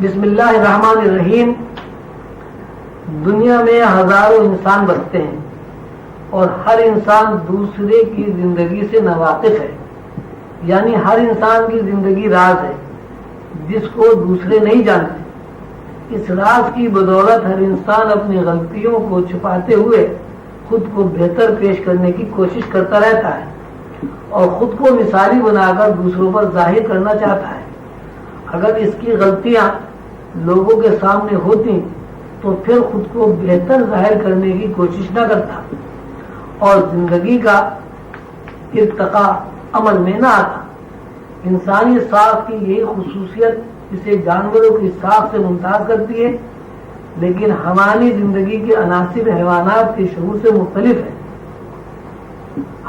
بسم اللہ الرحمن الرحیم. دنیا میں ہزاروں انسان بستے ہیں اور ہر انسان دوسرے کی زندگی سے ناواقف ہے. یعنی ہر انسان کی زندگی راز ہے جس کو دوسرے نہیں جانتے. اس راز کی بدولت ہر انسان اپنی غلطیوں کو چھپاتے ہوئے خود کو بہتر پیش کرنے کی کوشش کرتا رہتا ہے اور خود کو مثالی بنا کر دوسروں پر ظاہر کرنا چاہتا ہے. اگر اس کی غلطیاں لوگوں کے سامنے ہوتی تو پھر خود کو بہتر ظاہر کرنے کی کوشش نہ کرتا اور زندگی کا ارتقاء عمل میں نہ آتا. انسانی ساخت کی یہی خصوصیت اسے جانوروں کی ساخت سے ممتاز کرتی ہے، لیکن ہماری زندگی کے عناصر حیوانات کے شعور سے مختلف ہے.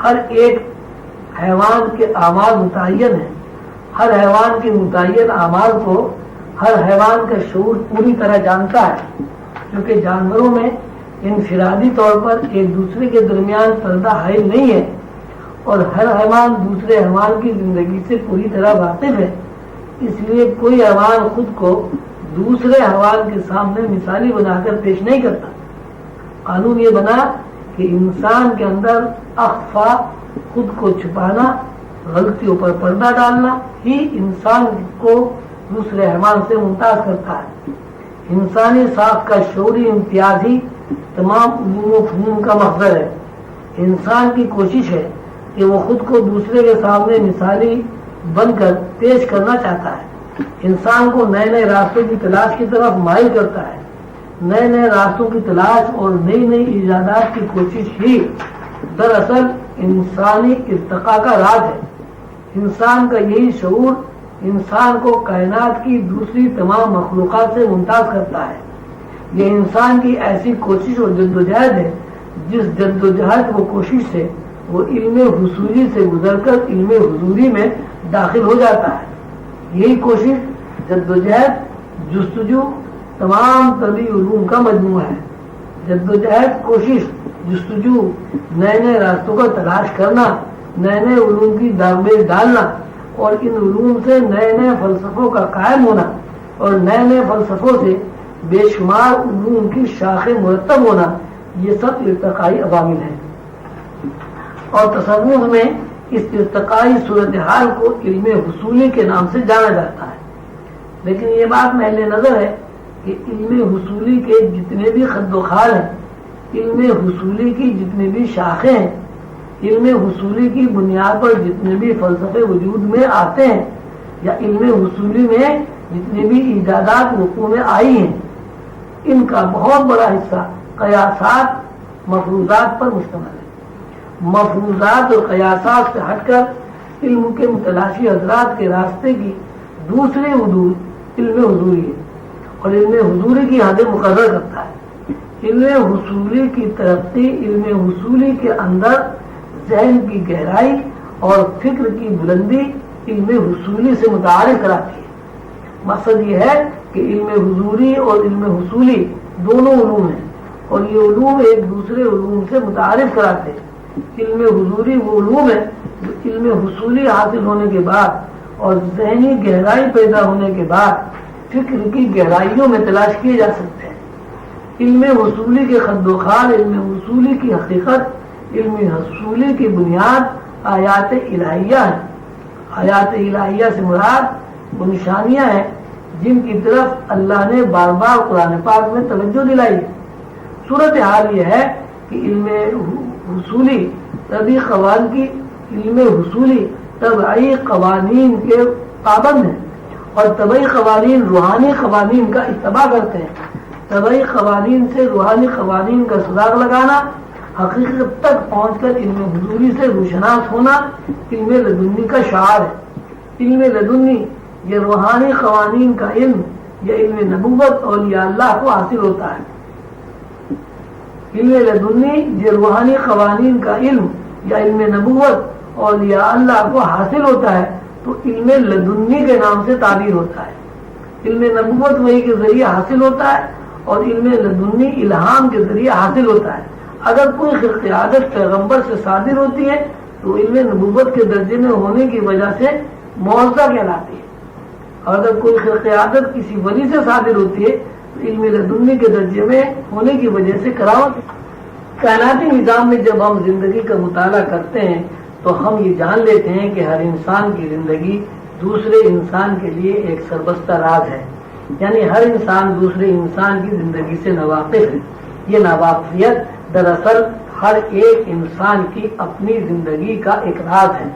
ہر ایک حیوان کے اعمال متعین ہیں. ہر حیوان کے متعین اعمال کو ہر حیوان کا شعور پوری طرح جانتا ہے، کیونکہ جانوروں میں انفرادی طور پر ایک دوسرے کے درمیان پردہ حائل نہیں ہے اور ہر حیوان دوسرے حیوان کی زندگی سے پوری طرح واقف ہے. اس لیے کوئی حیوان خود کو دوسرے حیوان کے سامنے مثالی بنا کر پیش نہیں کرتا. قانون یہ بنا کہ انسان کے اندر اخفا، خود کو چھپانا، غلطیوں پر پردہ ڈالنا ہی انسان کو دوسرے حیوان سے ممتاز کرتا ہے. انسانی ساخت کا شعوری امتیاز ہی تمام علوم و فنون کا مقصد ہے. انسان کی کوشش ہے کہ وہ خود کو دوسرے کے سامنے مثالی بن کر پیش کرنا چاہتا ہے. انسان کو نئے نئے راستوں کی تلاش کی طرف مائل کرتا ہے. نئے نئے راستوں کی تلاش اور نئی نئی ایجادات کی کوشش ہی دراصل انسانی ارتقاء کا راز ہے. انسان کا یہی شعور انسان کو کائنات کی دوسری تمام مخلوقات سے ممتاز کرتا ہے. یہ انسان کی ایسی کوشش اور جدوجہد ہے جس جدوجہد و کوشش سے وہ علم حصولی سے گزر کر علم حضوری میں داخل ہو جاتا ہے. یہی کوشش، جدوجہد، جستجو تمام طبی علوم کا مجموعہ ہے. جدوجہد، کوشش، جستجو، نئے نئے راستوں کا تلاش کرنا، نئے نئے علوم کی داغ ڈالنا اور ان علوم سے نئے نئے فلسفوں کا قائم ہونا اور نئے نئے فلسفوں سے بے شمار علوم کی شاخیں مرتب ہونا، یہ سب ارتقائی عوامل ہیں. اور تصوف میں اس ارتقائی صورتحال کو علم حصولی کے نام سے جانا جاتا ہے. لیکن یہ بات محل نظر ہے کہ علم حصولی کے جتنے بھی خد و خال ہیں، علم حصولی کی جتنے بھی شاخیں ہیں، علم حصولی کی بنیاد پر جتنے بھی فلسفے وجود میں آتے ہیں یا علم حصولی میں جتنے بھی ایجادات وقوع میں آئی ہیں، ان کا بہت بڑا حصہ قیاسات، مفروضات پر مشتمل ہے. مفروضات اور قیاسات سے ہٹ کر علم کے متلاشی حضرات کے راستے کی دوسری حدود علم حضوری ہے اور علم حضوری کی حدیں مقرر کرتا ہے. علم حصولی کی ترقی علم حصولی کے اندر ذہن کی گہرائی اور فکر کی بلندی علم حصولی سے متعارف کراتی ہے. مقصد یہ ہے کہ علم حضوری اور علم حصولی دونوں علوم ہیں اور یہ علوم ایک دوسرے علوم سے متعارف کراتے ہیں. علم حضوری وہ علوم ہے جو علم حصولی حاصل ہونے کے بعد اور ذہنی گہرائی پیدا ہونے کے بعد فکر کی گہرائیوں میں تلاش کیے جا سکتے ہیں. علم حصولی کے خد و خال، علم حصولی کی حقیقت، علم حصولی کی بنیاد آیات الہیہ ہیں. آیات الہیہ سے مراد وہ نشانیاں ہیں جن کی طرف اللہ نے بار بار قرآن پاک میں توجہ دلائی. صورتحال یہ ہے کہ علم حصولی طبعی قوانین کی علم حصولی طبعی قوانین کے پابند ہیں اور طبعی قوانین روحانی قوانین کا اتباع کرتے ہیں. طبعی قوانین سے روحانی قوانین کا سراغ لگانا، حقیقت تک پہنچ کر علم حضوری سے روشناس ہونا علم لدنی کا شعار ہے. علم لدنی یہ روحانی قوانین کا علم یا علم نبوت اولیاء اللہ کو حاصل ہوتا ہے. علم لدنی یہ روحانی قوانین کا علم یا علم نبوت اولیاء اللہ کو حاصل ہوتا ہے تو علم لدنی کے نام سے تعبیر ہوتا ہے. علم نبوت وحی کے ذریعے حاصل ہوتا ہے اور علم لدنی الہام کے ذریعے حاصل ہوتا ہے. اگر کوئی خلق عادت پیغمبر سے صادر ہوتی ہے تو علم نبوت کے درجے میں ہونے کی وجہ سے معجزہ کہلاتی ہے. اور اگر کوئی خرق عادت کسی ولی سے صادر ہوتی ہے تو علم لدنی کے درجے میں ہونے کی وجہ سے کرامت ہے۔ کائناتی نظام میں جب ہم زندگی کا مطالعہ کرتے ہیں تو ہم یہ جان لیتے ہیں کہ ہر انسان کی زندگی دوسرے انسان کے لیے ایک سربستہ راز ہے، یعنی ہر انسان دوسرے انسان کی زندگی سے ناواقف ہے۔ یہ ناواقفیت دراصل ہر ایک انسان کی اپنی زندگی کا ایک راز ہے۔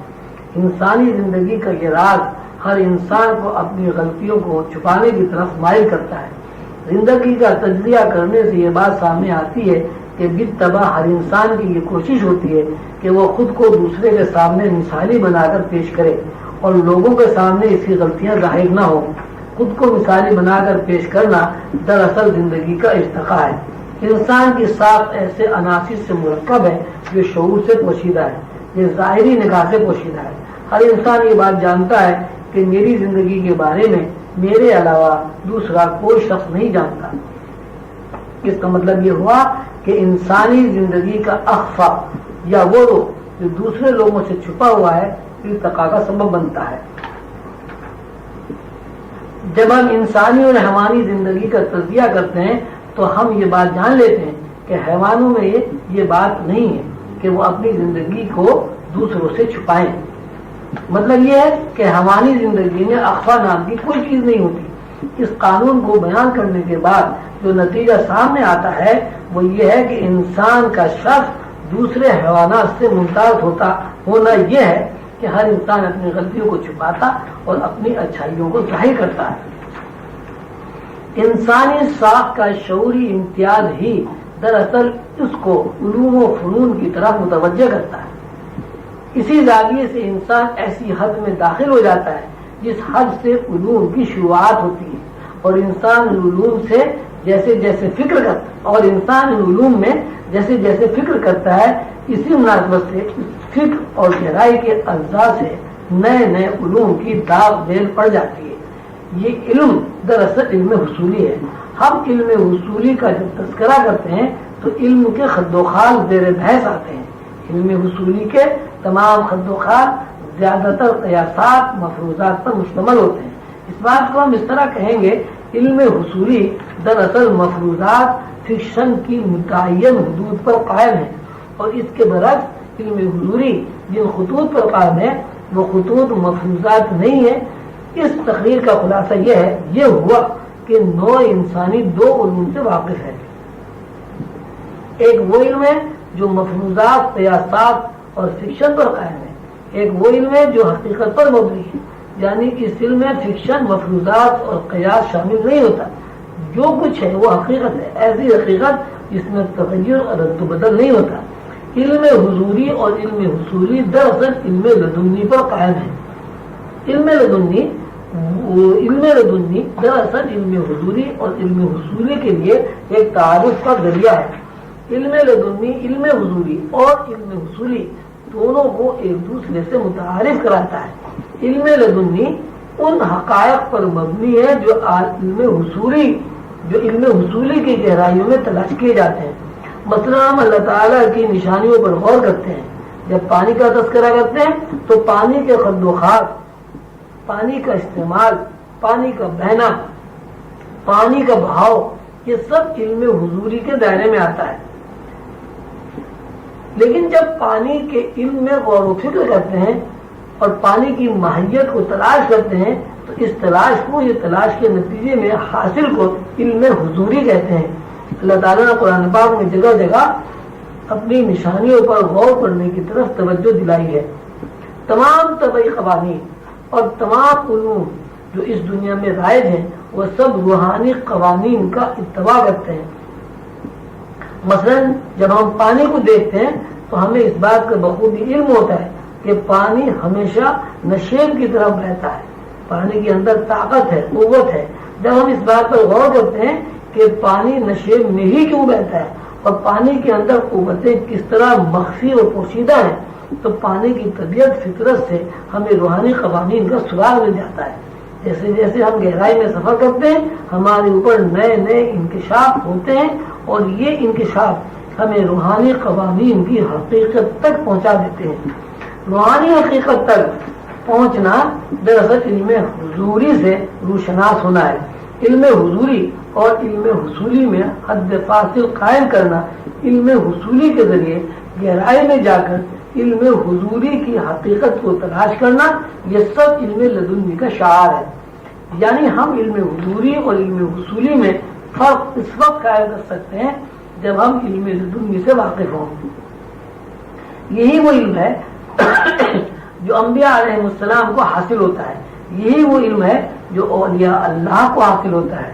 انسانی زندگی کا یہ راز ہر انسان کو اپنی غلطیوں کو چھپانے کی طرف مائل کرتا ہے۔ زندگی کا تجزیہ کرنے سے یہ بات سامنے آتی ہے کہ بالطبع ہر انسان کی یہ کوشش ہوتی ہے کہ وہ خود کو دوسرے کے سامنے مثالی بنا کر پیش کرے اور لوگوں کے سامنے اس کی غلطیاں ظاہر نہ ہو۔ خود کو مثالی بنا کر پیش کرنا دراصل زندگی کا ارتقاء ہے۔ انسان کی ساخت ایسے عناصر سے مرکب ہے جو شعور سے پوشیدہ ہے، یہ ظاہری نگاہ سے پوشیدہ ہے۔ ہر انسان یہ بات جانتا ہے کہ میری زندگی کے بارے میں میرے علاوہ دوسرا کوئی شخص نہیں جانتا۔ اس کا مطلب یہ ہوا کہ انسانی زندگی کا اخفا یا وہ جو دوسرے لوگوں سے چھپا ہوا ہے ارتقاء کا سبب بنتا ہے۔ جب ہم انسانی اور حیوانی زندگی کا تجزیہ کرتے ہیں تو ہم یہ بات جان لیتے ہیں کہ حیوانوں میں یہ بات نہیں ہے کہ وہ اپنی زندگی کو دوسروں سے چھپائیں۔ مطلب یہ ہے کہ حیوانی زندگی میں اخفا نام کی کوئی چیز نہیں ہوتی۔ اس قانون کو بیان کرنے کے بعد جو نتیجہ سامنے آتا ہے وہ یہ ہے کہ انسان کا شخص دوسرے حیوانات سے ممتاز ہونا یہ ہے کہ ہر انسان اپنی غلطیوں کو چھپاتا اور اپنی اچھائیوں کو ظاہر کرتا ہے۔ انسانی ساخت کا شعوری امتیاز ہی دراصل اس کو علوم و فنون کی طرف متوجہ کرتا ہے۔ اسی زاویے سے انسان ایسی حد میں داخل ہو جاتا ہے جس حد سے علوم کی شروعات ہوتی ہے، اور انسان علوم سے جیسے جیسے فکر کرتا اور انسان علوم میں جیسے جیسے فکر کرتا ہے اسی مناسبت سے فکر اور گہرائی کے اجزاء سے نئے نئے علوم کی داغ دیل پڑ جاتی ہے۔ یہ علم دراصل علم حصولی ہے۔ ہم علم حصولی کا جب تذکرہ کرتے ہیں تو علم کے خد و خال زیر بحث آتے ہیں۔ علم حصولی کے تمام خد و خال زیادہ تر قیاسات مفروضات پر مشتمل ہوتے ہیں۔ اس بات کو ہم اس طرح کہیں گے، علم حصولی دراصل مفروضات فکشن کی متعین حدود پر قائم ہے، اور اس کے برعکس علم حضوری جن خطوط پر قائم ہے وہ خطوط مفروضات نہیں ہے۔ اس تقریر کا خلاصہ یہ ہوا کہ نوع انسانی دو علوم سے واقف ہے۔ ایک وہ علم ہے جو مفروضات، قیاسات اور فکشن پر قائم ہے، ایک وہ علم ہے جو حقیقت پر مبنی ہے، یعنی اس علم میں فکشن، مفروضات اور قیاس شامل نہیں ہوتا۔ جو کچھ ہے وہ حقیقت ہے، ایسی حقیقت جس میں تغیر اور رد و بدل نہیں ہوتا۔ علم حضوری اور علم حصولی دراصل علم لدنی پر قائم ہے۔ علم لدنی دراصل علم حضوری اور علم حصولی کے لیے ایک تعارف کا ذریعہ ہے۔ علم لدنی علم حضوری اور علم حصولی دونوں کو ایک دوسرے سے متعارف کراتا ہے۔ علم لدنی ان حقائق پر مبنی ہے جو علم حصولی کی گہرائیوں میں تلاش کیے جاتے ہیں۔ مثلا ہم اللہ تعالیٰ کی نشانیوں پر غور کرتے ہیں۔ جب پانی کا تذکرہ کرتے ہیں تو پانی کے خد و خال، پانی کا استعمال، پانی کا بہنا، پانی کا بہاؤ، یہ سب علم حضوری کے دائرے میں آتا ہے۔ لیکن جب پانی کے علم میں غور و فکر کرتے ہیں اور پانی کی ماہیت کو تلاش کرتے ہیں تو اس تلاش کو، یہ تلاش کے نتیجے میں حاصل کو علم حضوری کہتے ہیں۔ اللہ تعالیٰ نے قرآن پاک میں جگہ جگہ اپنی نشانیوں پر غور کرنے کی طرف توجہ دلائی ہے۔ تمام طبعی قوانین اور تمام علوم جو اس دنیا میں رائج ہیں وہ سب روحانی قوانین کا اتباع کرتے ہیں۔ مثلا جب ہم پانی کو دیکھتے ہیں تو ہمیں اس بات کا بخوبی علم ہوتا ہے کہ پانی ہمیشہ نشیب کی طرف بہتا ہے، پانی کے اندر طاقت ہے، قوت ہے۔ جب ہم اس بات پر غور کرتے ہیں کہ پانی نشیب میں ہی کیوں بہتا ہے اور پانی کے اندر قوتیں کس طرح مخفی اور پوشیدہ ہیں تو پانی کی طبیعت فطرت سے ہمیں روحانی قوانین کا سراغ مل جاتا ہے۔ جیسے جیسے ہم گہرائی میں سفر کرتے ہیں ہمارے اوپر نئے نئے انکشاف ہوتے ہیں اور یہ انکشاف ہمیں روحانی قوانین کی حقیقت تک پہنچا دیتے ہیں۔ روحانی حقیقت تک پہنچنا دراصل علم حضوری سے روشناس ہونا ہے. علم حضوری اور علم حصولی میں حد فاصل قائم کرنا، علم حصولی کے ذریعے گہرائی میں جا کر علم حضوری کی حقیقت کو تلاش کرنا، یہ سب علم لدنی کا شعار ہے. یعنی ہم علم حضوری اور علم حصولی میں فرق اس وقت قائم کر سکتے ہیں جب ہم علم لدنی سے واقف ہوں. یہی وہ علم ہے جو انبیاء علیہ السلام کو حاصل ہوتا ہے. یہی وہ علم ہے جو اولیاء اللہ کو حاصل ہوتا ہے.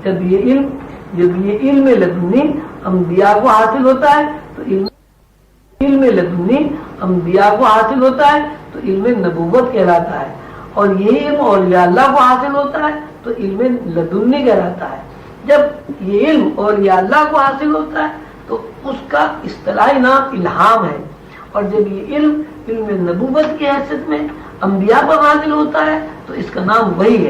جب یہ علم لدنی انبیاء کو حاصل ہوتا ہے تو علم لدنی انبیاء کو حاصل ہوتا ہے تو علم نبوت کہلاتا ہے. اور یہ علم اولیاء اللہ کو حاصل ہوتا ہے تو علم لدنی کہلاتا ہے. جب یہ علم اولیاء اللہ کو حاصل ہوتا ہے تو اس کا اصطلاحی نام الہام ہے. اور جب یہ علم نبوت کی حیثیت میں انبیاء پر حاصل ہوتا ہے تو اس کا نام وحی ہے.